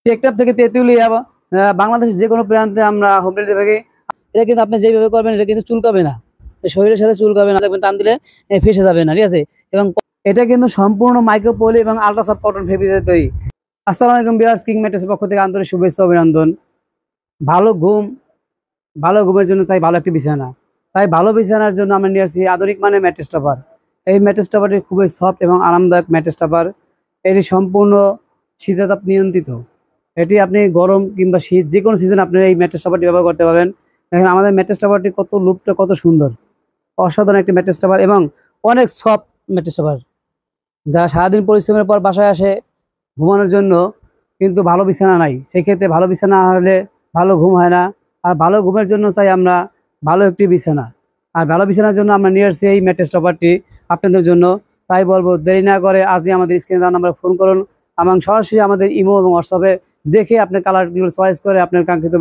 টেকটাপ থেকে তেঁতুলিয়া বাংলাদেশের যে কোনো প্রান্তে আমরা হোম ডেলিভারি থাকি। এটা কিন্তু আপনি যেভাবে করবেন এটা কিন্তু চুলকাবে না, শরীরের সাথে চুলকাবে না, দেখবেন টান দিলে ফেসে যাবে না, ঠিক আছে। এবং এটা কিন্তু সম্পূর্ণ মাইক্রোপলি এবং আল্ট্রাসফট কটন ফেব্রিকের তৈরি। আসসালামু আলাইকুম ভিউয়ার্স, কিং ম্যাট্রেসের পক্ষ থেকে আন্তরিক শুভেচ্ছা অভিনন্দন। ভালো ঘুম, ভালো ঘুমের জন্য চাই ভালো একটি বিছানা। তাই ভালো বিছানার জন্য আমরা নিয়ে আসছি আধুনিক মানের ম্যাট্রেস টপার। এই ম্যাট্রেস টপারটি খুবই সফট এবং আরামদায়ক ম্যাট্রেস টপার। এটি সম্পূর্ণ শীতাতাপ নিয়ন্ত্রিত। এটি আপনি গরম কিংবা শীত যে কোনো সিজনে আপনি এই ম্যাট্রেস টপারটি ব্যবহার করতে পারবেন। দেখেন আমাদের ম্যাট্রেস টপারটি কত লুকটা কত সুন্দর, অসাধারণ একটি ম্যাট্রেস টপার এবং অনেক সফট ম্যাট্রেস টপার। যারা সারাদিন পরিশ্রমের পর বাসায় আসে ঘুমানোর জন্য, কিন্তু ভালো বিছানা নাই, সেই ক্ষেত্রে ভালো বিছানা হলে ভালো ঘুম হয় না। আর ভালো ঘুমের জন্য চাই আমরা ভালো একটি বিছানা। আর ভালো বিছানার জন্য আমরা নিয়ে আসছি এই ম্যাট্রেস টপারটি আপনাদের জন্য। তাই বলবো, দেরি না করে আজই আমাদের স্ক্রিনে দেওয়া নাম্বারে ফোন করুন এবং সরাসরি আমাদের ইমো এবং হোয়াটসঅ্যাপে দেখে আপনার কালারগুলো চয়েস করে আপনার কাঙ্ক্ষিত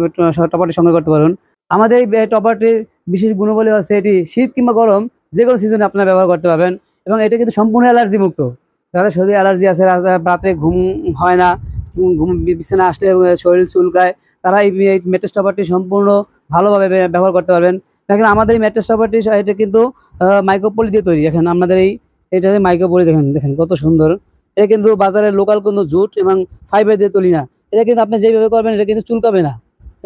টপারটি সংগ্রহ করতে পারুন। আমাদের এই টপারটির বিশেষ গুণাবলী হচ্ছে এটি শীত কিংবা গরম যে কোনো সিজনে আপনারা ব্যবহার করতে পারবেন। এবং এটা কিন্তু সম্পূর্ণ অ্যালার্জি মুক্ত। যাদের শরীরে অ্যালার্জি আছে, রাতে ঘুম হয় না, ঘুম বিছানা আসলে শরীর চুলকায়, তারা এই ম্যাট্রেস টপারটি সম্পূর্ণ ভালোভাবে ব্যবহার করতে পারবেন। দেখেন আমাদের এই ম্যাট্রেস টপারটি এটা কিন্তু মাইক্রোপলি দিয়ে তৈরি। দেখেন আপনাদের এটা মাইক্রোপলি, দেখেন দেখেন কত সুন্দর। এটা কিন্তু বাজারের লোকাল কোনো জুট এবং ফাইবার দিয়ে তৈরি না। এটা কিন্তু আপনি যেভাবে করবেন এটা কিন্তু চুলকাবে না,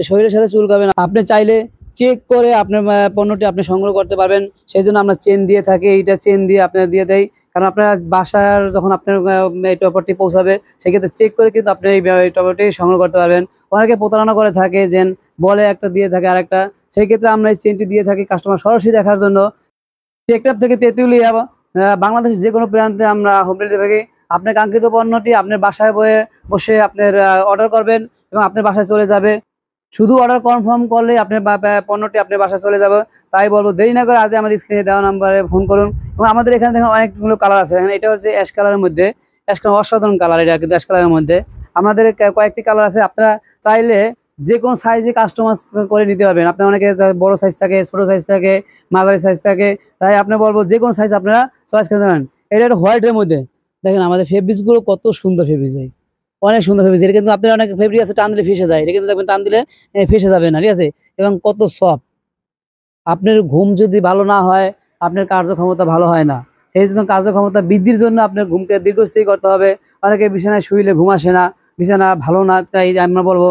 শরীরের সাথে চুলকাবে না। আপনি চাইলে চেক করে আপনার পণ্যটি আপনি সংগ্রহ করতে পারবেন। সেই জন্য আমরা চেন দিয়ে থাকি, এইটা চেন দিয়ে আপনার দিয়ে দেয়। কারণ আপনার বাসার যখন আপনার এই টপারটি পৌঁছাবে সেক্ষেত্রে চেক করে কিন্তু আপনি এই টপারটি সংগ্রহ করতে পারবেন। অনেকে প্রতারণা করে থাকে, যে বলে একটা দিয়ে থাকে আরেকটা, সেই ক্ষেত্রে আমরা এই চেনটি দিয়ে থাকি কাস্টমার সরাসরি দেখার জন্য। টেকটাপ থেকে তেঁতুলিয়া বাংলাদেশের যে কোনো প্রান্তে আমরা হোম ডেলিভারি থাকি। আপনার কাঙ্ক্ষিত পণ্যটি আপনার বাসায় বসে আপনার অর্ডার করবেন এবং আপনার বাসায় চলে যাবে। শুধু অর্ডার কনফার্ম করলে আপনার পণ্যটি আপনার বাসায় চলে যাবে। তাই বলবো, দেরি না করে আজ আমাদের স্ক্রিনে দেওয়া নাম্বারে ফোন করুন। এবং আমাদের এখানে দেখেন অনেকগুলো কালার আছে। এটা হচ্ছে অ্যাশ কালারের মধ্যে, অ্যাশ কালার অসাধারণ কালার, এটা কিন্তু অ্যাশ কালারের মধ্যে আমাদের কয়েকটি কালার আছে। আপনারা চাইলে যে কোনো সাইজে কাস্টমাইজ করে নিতে পারবেন। আপনার অনেকে বড় সাইজ থাকে, ছোট সাইজ থাকে, মাঝারি সাইজ থাকে। তাই আপনি বলবো যে কোনো সাইজ আপনারা চয়েস করতে পারেন। এটা একটা হোয়াইটের মধ্যে। দেখেন আমাদের ফেব্রিক্সগুলো কত সুন্দর ফেব্রিক্স ভাই, অনেক সুন্দর ফেব্রিক্স। এটা কিন্তু আপনার অনেক ফেব্রিক আছে টান দিলে ফেসে যায়, এটা কিন্তু দেখবেন টান দিলে ফেসে যাবে না, ঠিক আছে। এবং কত সফট। আপনার ঘুম যদি ভালো না হয় আপনার কার্যক্ষমতা ভালো হয় না। সেই জন্য কার্যক্ষমতা বৃদ্ধির জন্য আপনার ঘুমকে দীর্ঘস্থায়ী করতে হবে। অনেকে বিছানায় শুইলে ঘুম আসে না, বিছানা ভালো না, তাই আমরা বলবো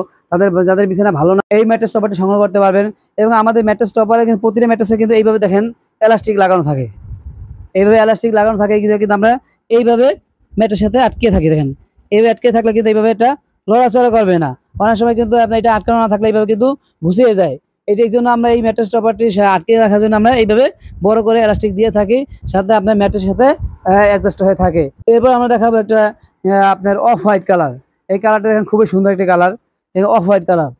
যাদের বিছানা ভালো না এই ম্যাট্রেস টপারটি সংগ্রহ করতে পারবেন। এবং আমাদের ম্যাট্রেস টপারে কিন্তু প্রতিটা ম্যাট্রেসে কিন্তু এইভাবে দেখেন এলাস্টিক লাগানো থাকে, এইভাবে এলাস্টিক লাগানো থাকে কিন্তু আমরা এইভাবে ম্যাটের সাথে আটকে থাকি। দেখেন এইভাবে আটকে থাকলে কিন্তু এইভাবে এটা লড়াচড়া করবে না। অনেক সময় কিন্তু আপনার এটা আটকানো না থাকলে এইভাবে কিন্তু ঘুষিয়ে যায়। এটার জন্য আমরা এই ম্যাট্রেস টপারটি আটকে রাখার জন্য আমরা এইভাবে বড় করে এলাস্টিক দিয়ে থাকি, সাথে আপনার ম্যাটের সাথে অ্যাডজাস্ট হয়ে থাকে। এরপর আমরা দেখাবো একটা আপনার অফ হোয়াইট কালার। এই কালারটা দেখেন খুবই সুন্দর একটি কালার, অফ হোয়াইট কালার।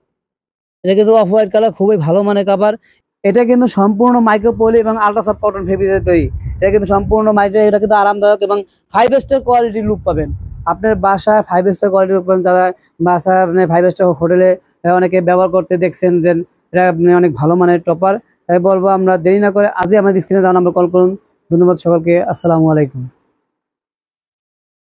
এটা কিন্তু অফ হোয়াইট কালার, খুবই ভালো মানের কাভার। এটা কিন্তু সম্পূর্ণ মাইক্রোপলি এবং আল্ট্রাসফট কটন ফেব্রিকের তৈরি। এটা কিন্তু সম্পূর্ণ এটা কিন্তু আরামদায়ক এবং 5 স্টার কোয়ালিটির লুক পাবেন। আপনার বাসায় 5 স্টার কোয়ালিটির লুক পাবেন। যারা বাসায় আপনি 5 স্টার হোটেলে অনেকে ব্যবহার করতে দেখছেন, যে এটা আপনি অনেক ভালো মানের টপার। তাই বলবো, আমরা দেরি না করে আজই আমাদের স্ক্রিনে দেওয়া নাম্বার কল করুন। ধন্যবাদ সকলকে, আসসালামু আলাইকুম।